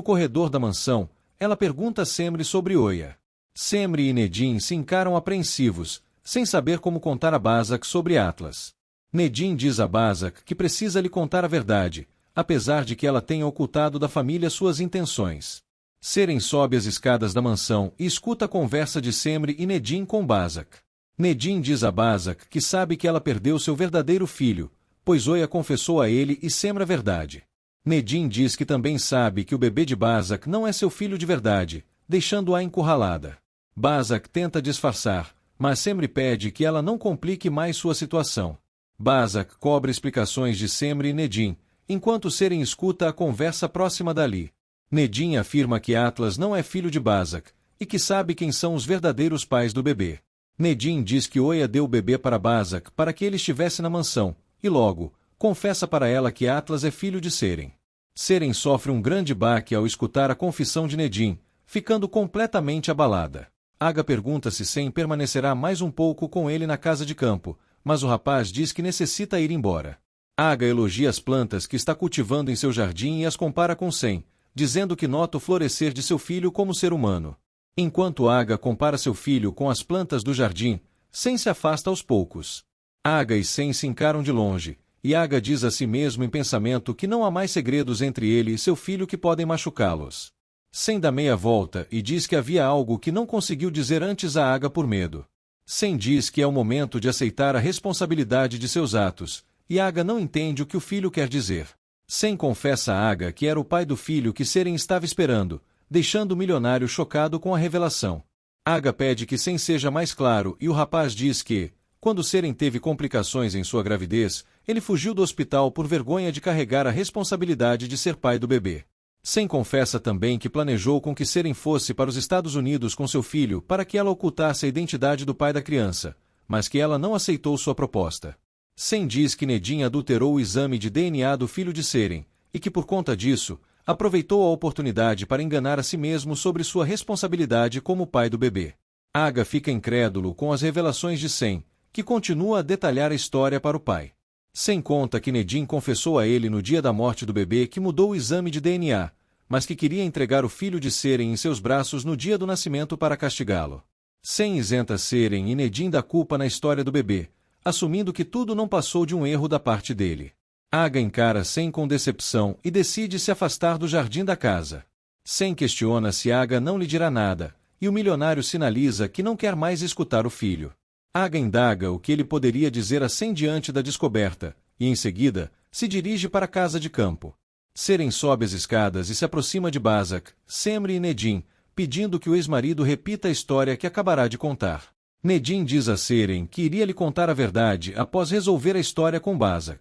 corredor da mansão, ela pergunta a Semri sobre Oya. Semri e Nedim se encaram apreensivos, sem saber como contar a Bazak sobre Atlas. Nedim diz a Bazak que precisa lhe contar a verdade, apesar de que ela tenha ocultado da família suas intenções. Seren sobe as escadas da mansão e escuta a conversa de Semri e Nedim com Bazak. Nedim diz a Bazak que sabe que ela perdeu seu verdadeiro filho, pois Oya confessou a ele e Semri a verdade. Nedim diz que também sabe que o bebê de Bazak não é seu filho de verdade, deixando-a encurralada. Bazak tenta disfarçar, mas Semri pede que ela não complique mais sua situação. Bazak cobra explicações de Semri e Nedim, enquanto Seren escuta a conversa próxima dali. Nedim afirma que Atlas não é filho de Bazak, e que sabe quem são os verdadeiros pais do bebê. Nedim diz que Oya deu o bebê para Bazak para que ele estivesse na mansão, e logo, confessa para ela que Atlas é filho de Seren. Seren sofre um grande baque ao escutar a confissão de Nedim, ficando completamente abalada. Aga pergunta se Sem permanecerá mais um pouco com ele na casa de campo, mas o rapaz diz que necessita ir embora. Aga elogia as plantas que está cultivando em seu jardim e as compara com Sem, dizendo que nota o florescer de seu filho como ser humano. Enquanto Aga compara seu filho com as plantas do jardim, Sem se afasta aos poucos. Aga e Sem se encaram de longe, e Aga diz a si mesmo em pensamento que não há mais segredos entre ele e seu filho que podem machucá-los. Sem dá meia volta e diz que havia algo que não conseguiu dizer antes a Aga por medo. Sem diz que é o momento de aceitar a responsabilidade de seus atos, e Aga não entende o que o filho quer dizer. Sem confessa a Aga que era o pai do filho que Seren estava esperando, deixando o milionário chocado com a revelação. Aga pede que Sem seja mais claro e o rapaz diz que, quando Seren teve complicações em sua gravidez, ele fugiu do hospital por vergonha de carregar a responsabilidade de ser pai do bebê. Sem confessa também que planejou com que Seren fosse para os Estados Unidos com seu filho para que ela ocultasse a identidade do pai da criança, mas que ela não aceitou sua proposta. Sem diz que Nedim adulterou o exame de DNA do filho de Seren, e que por conta disso, aproveitou a oportunidade para enganar a si mesmo sobre sua responsabilidade como pai do bebê. Aga fica incrédulo com as revelações de Sem, que continua a detalhar a história para o pai. Sem conta que Nedim confessou a ele no dia da morte do bebê que mudou o exame de DNA, mas que queria entregar o filho de Seren em seus braços no dia do nascimento para castigá-lo. Sem isenta Seren e Nedim da culpa na história do bebê, assumindo que tudo não passou de um erro da parte dele. Aga encara Sem com decepção e decide se afastar do jardim da casa. Sem questiona se Aga não lhe dirá nada, e o milionário sinaliza que não quer mais escutar o filho. Aga indaga o que ele poderia dizer a Sem diante da descoberta, e em seguida, se dirige para a casa de campo. Seren sobe as escadas e se aproxima de Bazak, Semri e Nedim, pedindo que o ex-marido repita a história que acabará de contar. Nedim diz a Seren que iria lhe contar a verdade após resolver a história com Bazak.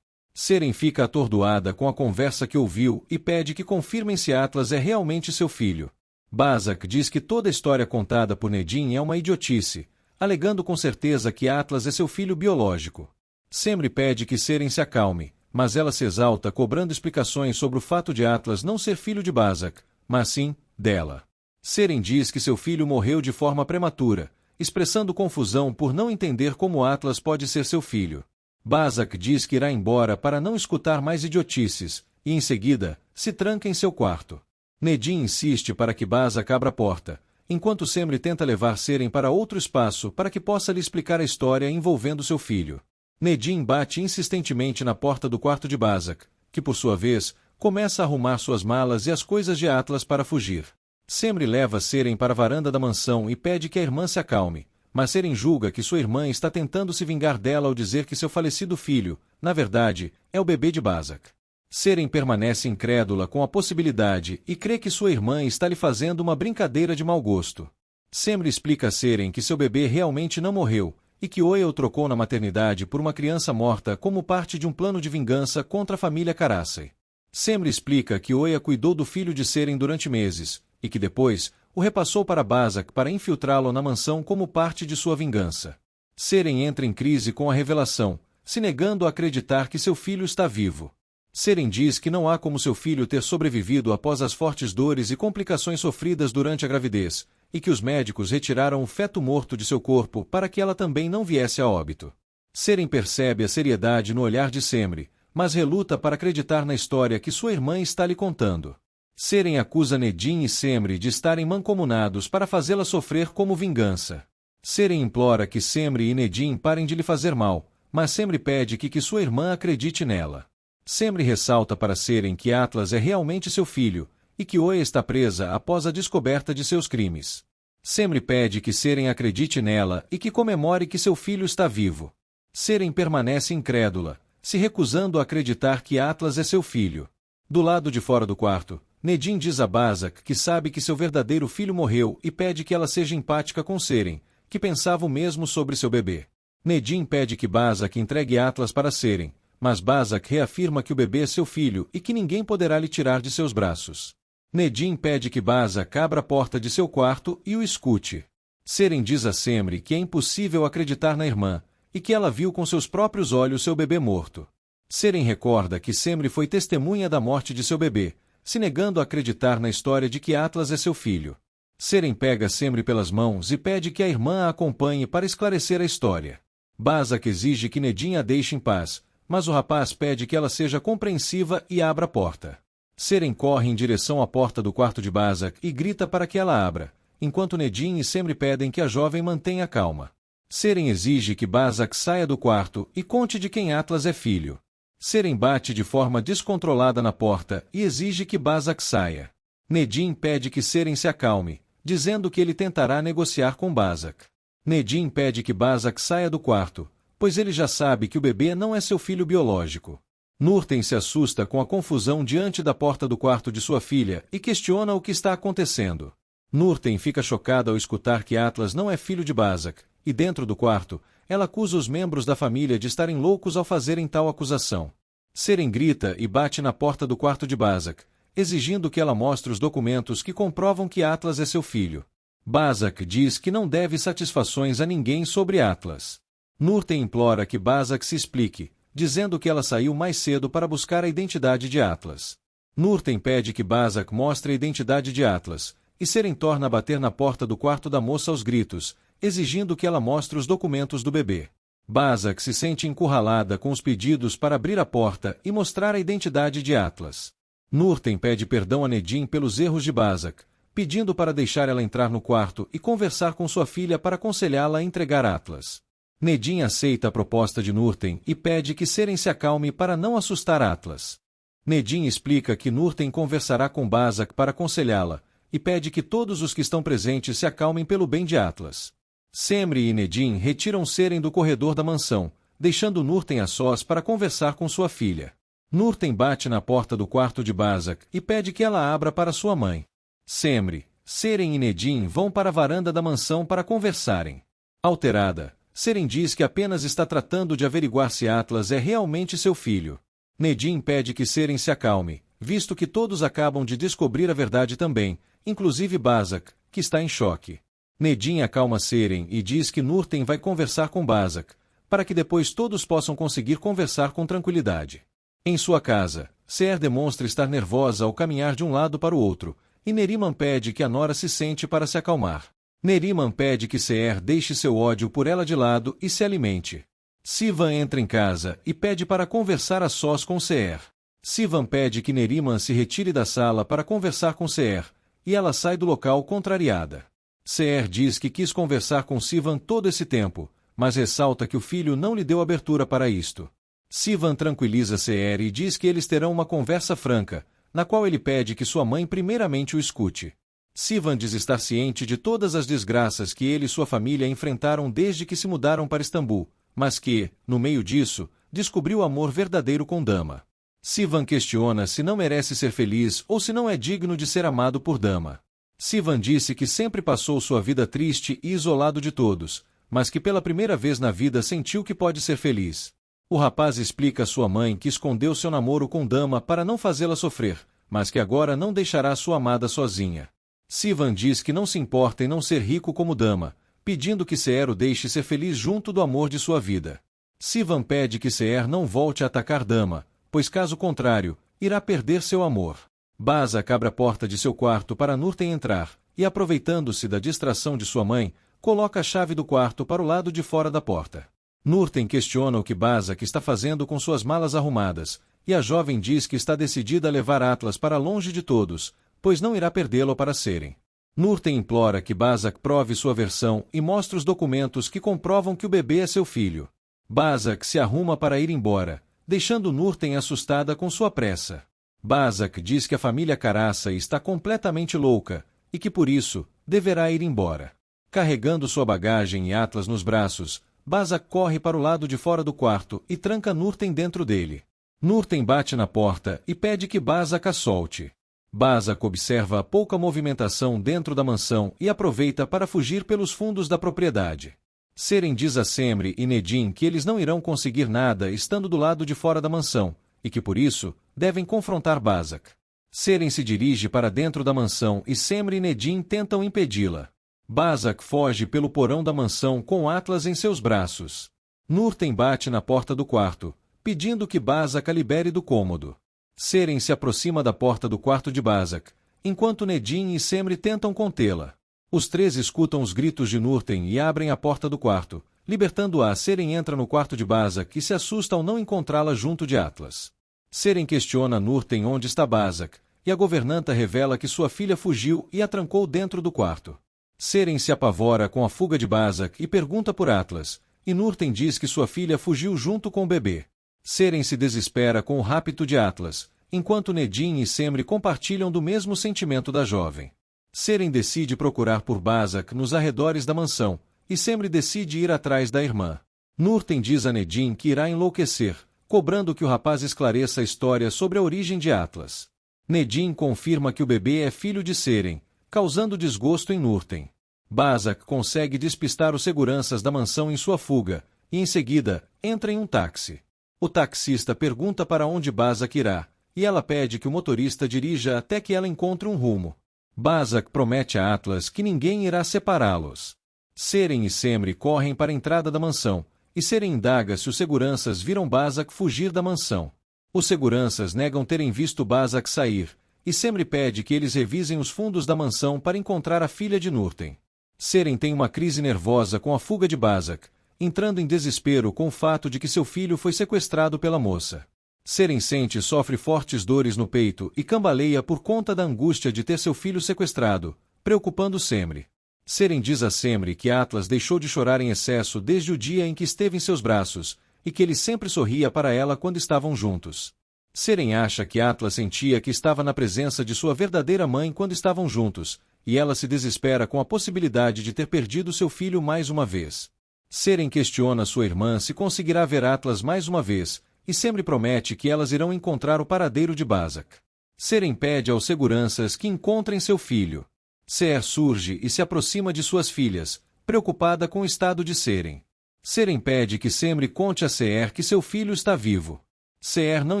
Seren fica atordoada com a conversa que ouviu e pede que confirmem se Atlas é realmente seu filho. Bazak diz que toda a história contada por Nedim é uma idiotice, alegando com certeza que Atlas é seu filho biológico. Semri pede que Seren se acalme, mas ela se exalta cobrando explicações sobre o fato de Atlas não ser filho de Bazak, mas sim, dela. Seren diz que seu filho morreu de forma prematura, expressando confusão por não entender como Atlas pode ser seu filho. Bazak diz que irá embora para não escutar mais idiotices, e em seguida, se tranca em seu quarto. Nedim insiste para que Bazak abra a porta, enquanto Semri tenta levar Seren para outro espaço para que possa lhe explicar a história envolvendo seu filho. Nedim bate insistentemente na porta do quarto de Bazak, que por sua vez, começa a arrumar suas malas e as coisas de Atlas para fugir. Semri leva Seren para a varanda da mansão e pede que a irmã se acalme, mas Seren julga que sua irmã está tentando se vingar dela ao dizer que seu falecido filho, na verdade, é o bebê de Bazak. Seren permanece incrédula com a possibilidade e crê que sua irmã está lhe fazendo uma brincadeira de mau gosto. Semri explica a Seren que seu bebê realmente não morreu, e que Oya o trocou na maternidade por uma criança morta como parte de um plano de vingança contra a família Karasai. Semri explica que Oya cuidou do filho de Seren durante meses, e que depois o repassou para Bazak para infiltrá-lo na mansão como parte de sua vingança. Seren entra em crise com a revelação, se negando a acreditar que seu filho está vivo. Seren diz que não há como seu filho ter sobrevivido após as fortes dores e complicações sofridas durante a gravidez, e que os médicos retiraram o feto morto de seu corpo para que ela também não viesse a óbito. Seren percebe a seriedade no olhar de Semri, mas reluta para acreditar na história que sua irmã está lhe contando. Seren acusa Nedim e Semri de estarem mancomunados para fazê-la sofrer como vingança. Seren implora que Semri e Nedim parem de lhe fazer mal, mas Semri pede que sua irmã acredite nela. Semri ressalta para Seren que Atlas é realmente seu filho, e que Oya está presa após a descoberta de seus crimes. Semri pede que Seren acredite nela e que comemore que seu filho está vivo. Seren permanece incrédula, se recusando a acreditar que Atlas é seu filho. Do lado de fora do quarto, Nedim diz a Bazak que sabe que seu verdadeiro filho morreu e pede que ela seja empática com Seren, que pensava o mesmo sobre seu bebê. Nedim pede que Bazak entregue Atlas para Seren, mas Bazak reafirma que o bebê é seu filho e que ninguém poderá lhe tirar de seus braços. Nedim pede que Bazak abra a porta de seu quarto e o escute. Seren diz a Semri que é impossível acreditar na irmã, e que ela viu com seus próprios olhos seu bebê morto. Seren recorda que Semri foi testemunha da morte de seu bebê, se negando a acreditar na história de que Atlas é seu filho. Seren pega Semri pelas mãos e pede que a irmã a acompanhe para esclarecer a história. Bazak exige que Nedim a deixe em paz, mas o rapaz pede que ela seja compreensiva e abra a porta. Seren corre em direção à porta do quarto de Bazak e grita para que ela abra, enquanto Nedim e Semri pedem que a jovem mantenha calma. Seren exige que Bazak saia do quarto e conte de quem Atlas é filho. Seren bate de forma descontrolada na porta e exige que Bazak saia. Nedim pede que Seren se acalme, dizendo que ele tentará negociar com Bazak. Nedim pede que Bazak saia do quarto, pois ele já sabe que o bebê não é seu filho biológico. Nurten se assusta com a confusão diante da porta do quarto de sua filha e questiona o que está acontecendo. Nurten fica chocada ao escutar que Atlas não é filho de Bazak, e dentro do quarto, ela acusa os membros da família de estarem loucos ao fazerem tal acusação. Seren grita e bate na porta do quarto de Bazak, exigindo que ela mostre os documentos que comprovam que Atlas é seu filho. Bazak diz que não deve satisfações a ninguém sobre Atlas. Nurten implora que Bazak se explique, dizendo que ela saiu mais cedo para buscar a identidade de Atlas. Nurten pede que Bazak mostre a identidade de Atlas, e Seren torna a bater na porta do quarto da moça aos gritos, exigindo que ela mostre os documentos do bebê. Bazak se sente encurralada com os pedidos para abrir a porta e mostrar a identidade de Atlas. Nurten pede perdão a Nedim pelos erros de Bazak, pedindo para deixar ela entrar no quarto e conversar com sua filha para aconselhá-la a entregar Atlas. Nedim aceita a proposta de Nurten e pede que Seren se acalme para não assustar Atlas. Nedim explica que Nurten conversará com Bazak para aconselhá-la, e pede que todos os que estão presentes se acalmem pelo bem de Atlas. Semri e Nedim retiram Seren do corredor da mansão, deixando Nurten a sós para conversar com sua filha. Nurten bate na porta do quarto de Bazak e pede que ela abra para sua mãe. Semri, Seren e Nedim vão para a varanda da mansão para conversarem. Alterada, Seren diz que apenas está tratando de averiguar se Atlas é realmente seu filho. Nedim pede que Seren se acalme, visto que todos acabam de descobrir a verdade também, inclusive Bazak, que está em choque. Nedim acalma Seren e diz que Nurten vai conversar com Bazak, para que depois todos possam conseguir conversar com tranquilidade. Em sua casa, Seher demonstra estar nervosa ao caminhar de um lado para o outro, e Neriman pede que a nora se sente para se acalmar. Neriman pede que Seher deixe seu ódio por ela de lado e se alimente. Sivan entra em casa e pede para conversar a sós com Seher. Sivan pede que Neriman se retire da sala para conversar com Seher, e ela sai do local contrariada. Seher diz que quis conversar com Sivan todo esse tempo, mas ressalta que o filho não lhe deu abertura para isto. Sivan tranquiliza Seher e diz que eles terão uma conversa franca, na qual ele pede que sua mãe primeiramente o escute. Sivan diz estar ciente de todas as desgraças que ele e sua família enfrentaram desde que se mudaram para Istambul, mas que, no meio disso, descobriu o amor verdadeiro com Dama. Sivan questiona se não merece ser feliz ou se não é digno de ser amado por Dama. Sivan disse que sempre passou sua vida triste e isolado de todos, mas que pela primeira vez na vida sentiu que pode ser feliz. O rapaz explica a sua mãe que escondeu seu namoro com Dama para não fazê-la sofrer, mas que agora não deixará sua amada sozinha. Sivan diz que não se importa em não ser rico como Dama, pedindo que Seher o deixe ser feliz junto do amor de sua vida. Sivan pede que Seher não volte a atacar Dama, pois caso contrário, irá perder seu amor. Bazak abre a porta de seu quarto para Nurten entrar, e aproveitando-se da distração de sua mãe, coloca a chave do quarto para o lado de fora da porta. Nurten questiona o que Bazak está fazendo com suas malas arrumadas, e a jovem diz que está decidida a levar Atlas para longe de todos, pois não irá perdê-lo para Seren. Nurten implora que Bazak prove sua versão e mostre os documentos que comprovam que o bebê é seu filho. Bazak se arruma para ir embora, deixando Nurten assustada com sua pressa. Bazak diz que a família Caraça está completamente louca, e que por isso, deverá ir embora. Carregando sua bagagem e Atlas nos braços, Bazak corre para o lado de fora do quarto e tranca Nurten dentro dele. Nurten bate na porta e pede que Bazak a solte. Bazak observa a pouca movimentação dentro da mansão e aproveita para fugir pelos fundos da propriedade. Seren diz a Semri e Nedim que eles não irão conseguir nada estando do lado de fora da mansão, e que por isso, devem confrontar Bazak. Seren se dirige para dentro da mansão e Semri e Nedim tentam impedi-la. Bazak foge pelo porão da mansão com Atlas em seus braços. Nurten bate na porta do quarto, pedindo que Bazak a libere do cômodo. Seren se aproxima da porta do quarto de Bazak, enquanto Nedim e Semri tentam contê-la. Os três escutam os gritos de Nurten e abrem a porta do quarto. Libertando-a, Seren entra no quarto de Bazak e se assusta ao não encontrá-la junto de Atlas. Seren questiona Nurten onde está Bazak, e a governanta revela que sua filha fugiu e a trancou dentro do quarto. Seren se apavora com a fuga de Bazak e pergunta por Atlas, e Nurten diz que sua filha fugiu junto com o bebê. Seren se desespera com o rapto de Atlas, enquanto Nedim e Semri compartilham do mesmo sentimento da jovem. Seren decide procurar por Bazak nos arredores da mansão, e Semri decide ir atrás da irmã. Nurten diz a Nedim que irá enlouquecer, cobrando que o rapaz esclareça a história sobre a origem de Atlas. Nedim confirma que o bebê é filho de Seren, causando desgosto em Nurten. Bazak consegue despistar os seguranças da mansão em sua fuga, e em seguida, entra em um táxi. O taxista pergunta para onde Bazak irá, e ela pede que o motorista dirija até que ela encontre um rumo. Bazak promete a Atlas que ninguém irá separá-los. Seren e Semri correm para a entrada da mansão, e Seren indaga se os seguranças viram Bazak fugir da mansão. Os seguranças negam terem visto Bazak sair, e Semri pede que eles revisem os fundos da mansão para encontrar a filha de Nurten. Seren tem uma crise nervosa com a fuga de Bazak, entrando em desespero com o fato de que seu filho foi sequestrado pela moça. Seren sofre fortes dores no peito e cambaleia por conta da angústia de ter seu filho sequestrado, preocupando Semri. Seren diz a Semri que Atlas deixou de chorar em excesso desde o dia em que esteve em seus braços, e que ele sempre sorria para ela quando estavam juntos. Seren acha que Atlas sentia que estava na presença de sua verdadeira mãe quando estavam juntos, e ela se desespera com a possibilidade de ter perdido seu filho mais uma vez. Seren questiona sua irmã se conseguirá ver Atlas mais uma vez, e Semri promete que elas irão encontrar o paradeiro de Bazak. Seren pede aos seguranças que encontrem seu filho. Seher surge e se aproxima de suas filhas, preocupada com o estado de Seren. Seren pede que Semri conte a Seher que seu filho está vivo. Seher não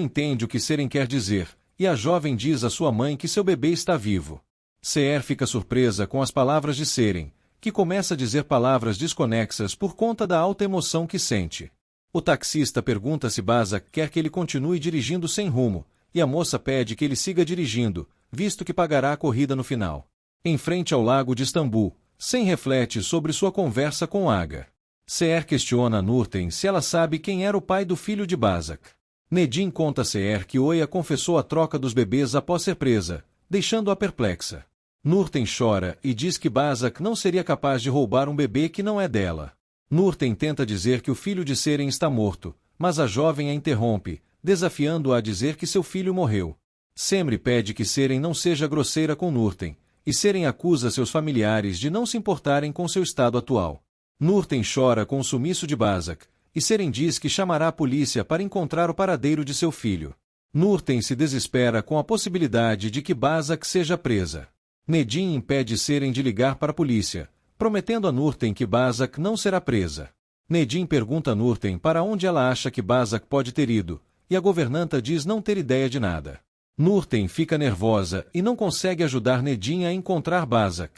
entende o que Seren quer dizer, e a jovem diz à sua mãe que seu bebê está vivo. Seher fica surpresa com as palavras de Seren, que começa a dizer palavras desconexas por conta da alta emoção que sente. O taxista pergunta se Bazak quer que ele continue dirigindo sem rumo, e a moça pede que ele siga dirigindo, visto que pagará a corrida no final. Em frente ao lago de Istambul, Sem reflete sobre sua conversa com Aga. Seher questiona a Nurten se ela sabe quem era o pai do filho de Bazak. Nedim conta a Seher que Oya confessou a troca dos bebês após ser presa, deixando-a perplexa. Nurten chora e diz que Bazak não seria capaz de roubar um bebê que não é dela. Nurten tenta dizer que o filho de Seren está morto, mas a jovem a interrompe, desafiando-a a dizer que seu filho morreu. Semri pede que Seren não seja grosseira com Nurten, e Seren acusa seus familiares de não se importarem com seu estado atual. Nurten chora com o sumiço de Bazak, e Seren diz que chamará a polícia para encontrar o paradeiro de seu filho. Nurten se desespera com a possibilidade de que Bazak seja presa. Nedim impede Seren de ligar para a polícia, prometendo a Nurten que Bazak não será presa. Nedim pergunta a Nurten para onde ela acha que Bazak pode ter ido, e a governanta diz não ter ideia de nada. Nurten fica nervosa e não consegue ajudar Nedim a encontrar Bazak.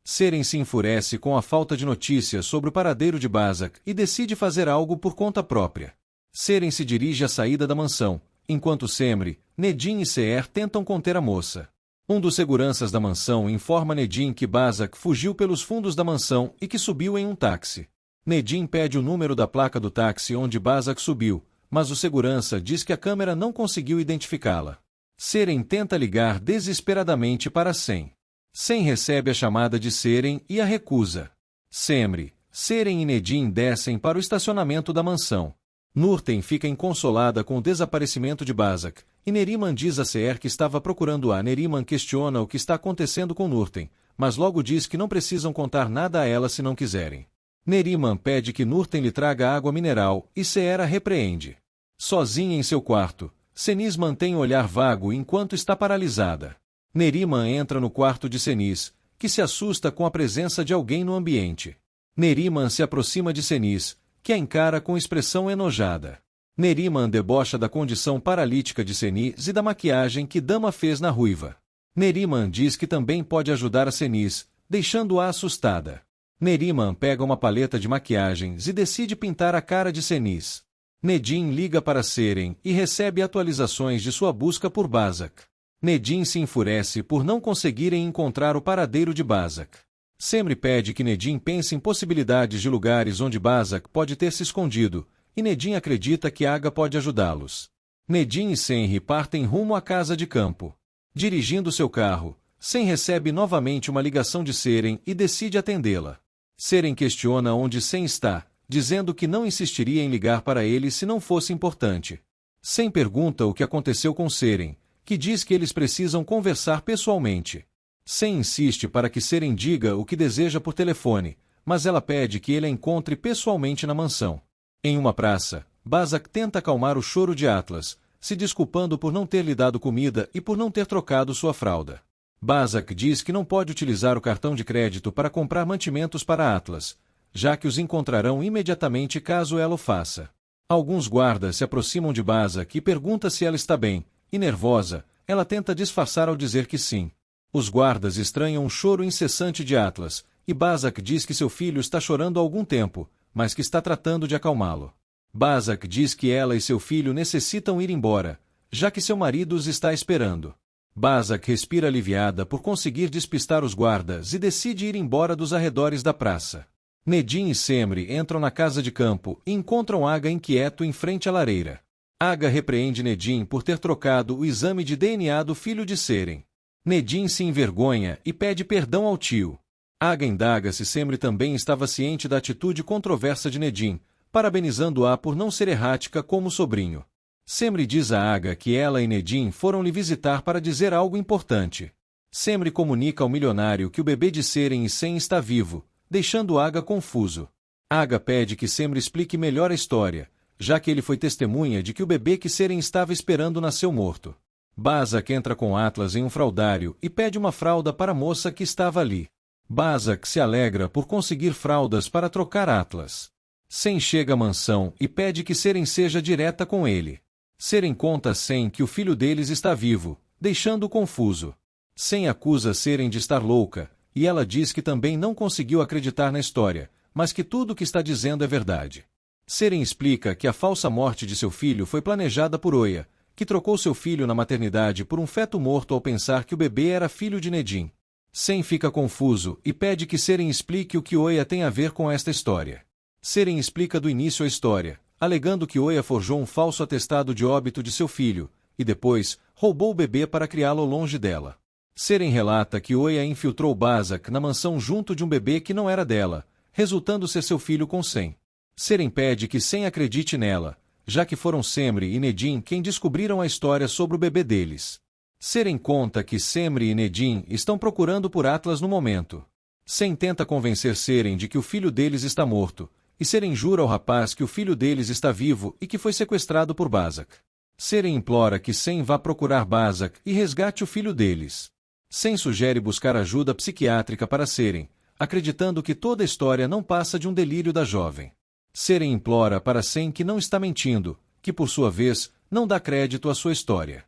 Seren se enfurece com a falta de notícias sobre o paradeiro de Bazak e decide fazer algo por conta própria. Seren se dirige à saída da mansão, enquanto Semri, Nedim e Seher tentam conter a moça. Um dos seguranças da mansão informa Nedim que Bazak fugiu pelos fundos da mansão e que subiu em um táxi. Nedim pede o número da placa do táxi onde Bazak subiu, mas o segurança diz que a câmera não conseguiu identificá-la. Seren tenta ligar desesperadamente para Sem. Sem recebe a chamada de Seren e a recusa. Semri, Seren e Nedim descem para o estacionamento da mansão. Nurten fica inconsolada com o desaparecimento de Bazak, e Neriman diz a Seer que estava procurando-a. Neriman questiona o que está acontecendo com Nurten, mas logo diz que não precisam contar nada a ela se não quiserem. Neriman pede que Nurten lhe traga água mineral, e Seer a repreende. Sozinha em seu quarto, Senis mantém o olhar vago enquanto está paralisada. Neriman entra no quarto de Senis, que se assusta com a presença de alguém no ambiente. Neriman se aproxima de Senis, que a encara com expressão enojada. Neriman debocha da condição paralítica de Senis e da maquiagem que Dama fez na ruiva. Neriman diz que também pode ajudar a Senis, deixando-a assustada. Neriman pega uma paleta de maquiagens e decide pintar a cara de Senis. Nedim liga para Seren e recebe atualizações de sua busca por Bazak. Nedim se enfurece por não conseguirem encontrar o paradeiro de Bazak. Semri pede que Nedim pense em possibilidades de lugares onde Bazak pode ter se escondido, e Nedim acredita que Aga pode ajudá-los. Nedim e Senri partem rumo à casa de campo. Dirigindo seu carro, Sen recebe novamente uma ligação de Seren e decide atendê-la. Seren questiona onde Sen está, dizendo que não insistiria em ligar para ele se não fosse importante. Sen pergunta o que aconteceu com Seren, que diz que eles precisam conversar pessoalmente. Sen insiste para que Seren diga o que deseja por telefone, mas ela pede que ele a encontre pessoalmente na mansão. Em uma praça, Bazak tenta acalmar o choro de Atlas, se desculpando por não ter lhe dado comida e por não ter trocado sua fralda. Bazak diz que não pode utilizar o cartão de crédito para comprar mantimentos para Atlas, já que os encontrarão imediatamente caso ela o faça. Alguns guardas se aproximam de Bazak e perguntam se ela está bem, e nervosa, ela tenta disfarçar ao dizer que sim. Os guardas estranham o choro incessante de Atlas, e Bazak diz que seu filho está chorando há algum tempo, mas que está tratando de acalmá-lo. Bazak diz que ela e seu filho necessitam ir embora, já que seu marido os está esperando. Bazak respira aliviada por conseguir despistar os guardas e decide ir embora dos arredores da praça. Nedim e Semri entram na casa de campo e encontram Aga inquieto em frente à lareira. Aga repreende Nedim por ter trocado o exame de DNA do filho de Seren. Nedim se envergonha e pede perdão ao tio. Aga indaga se Semri também estava ciente da atitude controversa de Nedim, parabenizando-a por não ser errática como sobrinho. Semri diz a Aga que ela e Nedim foram lhe visitar para dizer algo importante. Semri comunica ao milionário que o bebê de Seren e Sen está vivo, deixando Aga confuso. Aga pede que Semri explique melhor a história, já que ele foi testemunha de que o bebê que Seren estava esperando nasceu morto. Bazak entra com Atlas em um fraldário e pede uma fralda para a moça que estava ali. Bazak se alegra por conseguir fraldas para trocar Atlas. Sen chega à mansão e pede que Seren seja direta com ele. Seren conta a Sen que o filho deles está vivo, deixando-o confuso. Sen acusa Seren de estar louca, e ela diz que também não conseguiu acreditar na história, mas que tudo o que está dizendo é verdade. Seren explica que a falsa morte de seu filho foi planejada por Oya, que trocou seu filho na maternidade por um feto morto ao pensar que o bebê era filho de Nedim. Sen fica confuso e pede que Seren explique o que Oya tem a ver com esta história. Seren explica do início a história, alegando que Oya forjou um falso atestado de óbito de seu filho, e depois, roubou o bebê para criá-lo longe dela. Seren relata que Oya infiltrou Bazak na mansão junto de um bebê que não era dela, resultando ser seu filho com Sen. Seren pede que Sen acredite nela, já que foram Semri e Nedim quem descobriram a história sobre o bebê deles. Seren conta que Semri e Nedim estão procurando por Atlas no momento. Sen tenta convencer Seren de que o filho deles está morto, e Seren jura ao rapaz que o filho deles está vivo e que foi sequestrado por Bazak. Seren implora que Sen vá procurar Bazak e resgate o filho deles. Sen sugere buscar ajuda psiquiátrica para Seren, acreditando que toda a história não passa de um delírio da jovem. Seren implora para Sen que não está mentindo, que por sua vez, não dá crédito à sua história.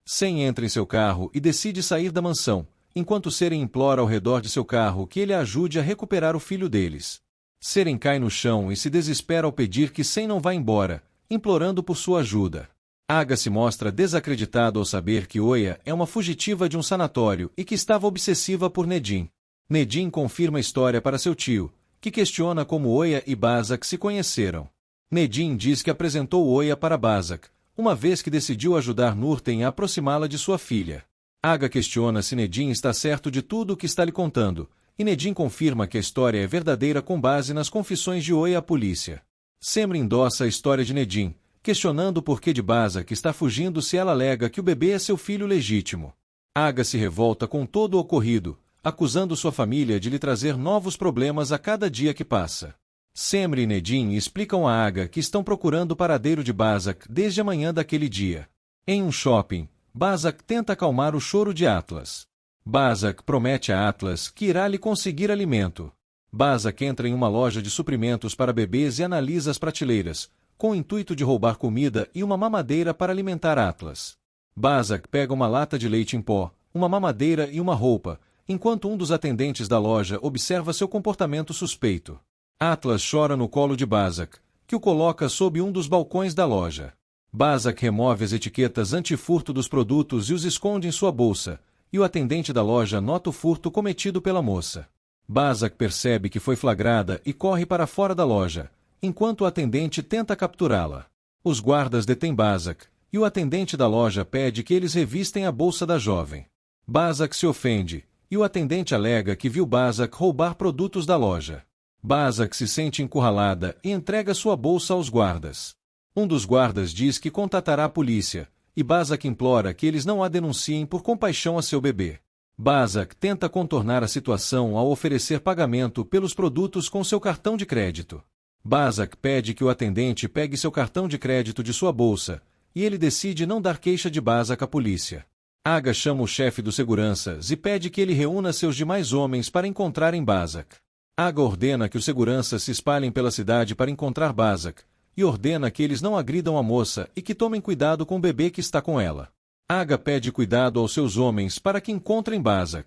Sen entra em seu carro e decide sair da mansão, enquanto Seren implora ao redor de seu carro que ele a ajude a recuperar o filho deles. Seren cai no chão e se desespera ao pedir que Sen não vá embora, implorando por sua ajuda. Aga se mostra desacreditado ao saber que Oya é uma fugitiva de um sanatório e que estava obsessiva por Nedim. Nedim confirma a história para seu tio, que questiona como Oya e Bazak se conheceram. Nedim diz que apresentou Oya para Bazak, uma vez que decidiu ajudar Nurten a aproximá-la de sua filha. Aga questiona se Nedim está certo de tudo o que está lhe contando, e Nedim confirma que a história é verdadeira com base nas confissões de Oya à polícia. Semri endossa a história de Nedim, questionando o porquê de Bazak está fugindo se ela alega que o bebê é seu filho legítimo. Aga se revolta com todo o ocorrido, acusando sua família de lhe trazer novos problemas a cada dia que passa. Semri e Nedim explicam a Aga que estão procurando o paradeiro de Bazak desde a manhã daquele dia. Em um shopping, Bazak tenta acalmar o choro de Atlas. Bazak promete a Atlas que irá lhe conseguir alimento. Bazak entra em uma loja de suprimentos para bebês e analisa as prateleiras, com o intuito de roubar comida e uma mamadeira para alimentar Atlas. Bazak pega uma lata de leite em pó, uma mamadeira e uma roupa, enquanto um dos atendentes da loja observa seu comportamento suspeito. Atlas chora no colo de Bazak, que o coloca sob um dos balcões da loja. Bazak remove as etiquetas anti-furto dos produtos e os esconde em sua bolsa, e o atendente da loja nota o furto cometido pela moça. Bazak percebe que foi flagrada e corre para fora da loja, enquanto o atendente tenta capturá-la. Os guardas detêm Bazak, e o atendente da loja pede que eles revistem a bolsa da jovem. Bazak se ofende, e o atendente alega que viu Bazak roubar produtos da loja. Bazak se sente encurralada e entrega sua bolsa aos guardas. Um dos guardas diz que contatará a polícia, e Bazak implora que eles não a denunciem por compaixão a seu bebê. Bazak tenta contornar a situação ao oferecer pagamento pelos produtos com seu cartão de crédito. Bazak pede que o atendente pegue seu cartão de crédito de sua bolsa, e ele decide não dar queixa de Bazak à polícia. Aga chama o chefe dos seguranças e pede que ele reúna seus demais homens para encontrarem Bazak. Aga ordena que os seguranças se espalhem pela cidade para encontrar Bazak, e ordena que eles não agridam a moça e que tomem cuidado com o bebê que está com ela. Aga pede cuidado aos seus homens para que encontrem Bazak.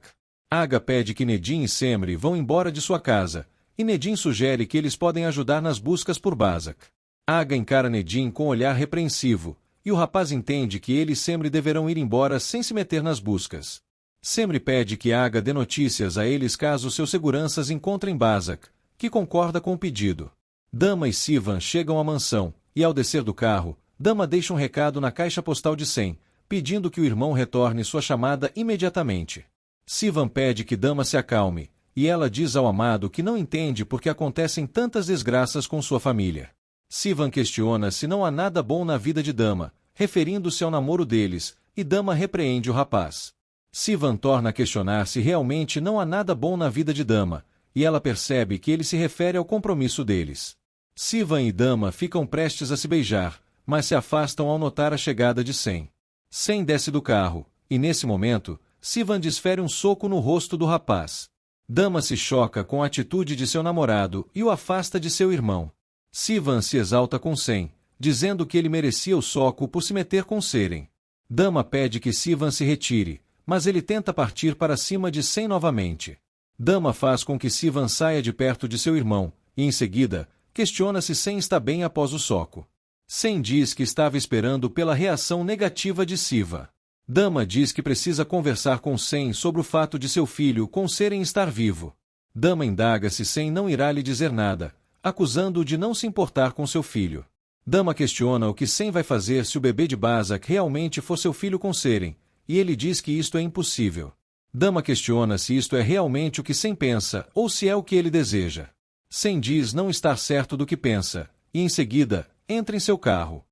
Aga pede que Nedim e Semri vão embora de sua casa, e Nedim sugere que eles podem ajudar nas buscas por Bazak. Aga encara Nedim com um olhar repreensivo, e o rapaz entende que ele e Semri deverão ir embora sem se meter nas buscas. Semri pede que Aga dê notícias a eles caso seus seguranças encontrem Bazak, que concorda com o pedido. Dama e Sivan chegam à mansão, e ao descer do carro, Dama deixa um recado na caixa postal de 100, pedindo que o irmão retorne sua chamada imediatamente. Sivan pede que Dama se acalme, e ela diz ao amado que não entende por que acontecem tantas desgraças com sua família. Sivan questiona se não há nada bom na vida de Dama, referindo-se ao namoro deles, e Dama repreende o rapaz. Sivan torna a questionar se realmente não há nada bom na vida de Dama, e ela percebe que ele se refere ao compromisso deles. Sivan e Dama ficam prestes a se beijar, mas se afastam ao notar a chegada de 100. 100 desce do carro, e nesse momento, Sivan desfere um soco no rosto do rapaz. Dama se choca com a atitude de seu namorado e o afasta de seu irmão. Sivan se exalta com 100, dizendo que ele merecia o soco por se meter com Seren. Dama pede que Sivan se retire, mas ele tenta partir para cima de 100 novamente. Dama faz com que Sivan saia de perto de seu irmão, e em seguida, questiona se 100 está bem após o soco. 100 diz que estava esperando pela reação negativa de Siva. Dama diz que precisa conversar com 100 sobre o fato de seu filho com Seren estar vivo. Dama indaga se 100 não irá lhe dizer nada, acusando-o de não se importar com seu filho. Dama questiona o que 100 vai fazer se o bebê de Bazak realmente for seu filho com Seren, e ele diz que isto é impossível. Dama questiona se isto é realmente o que 100 pensa ou se é o que ele deseja. 100 diz não estar certo do que pensa, e em seguida, entra em seu carro.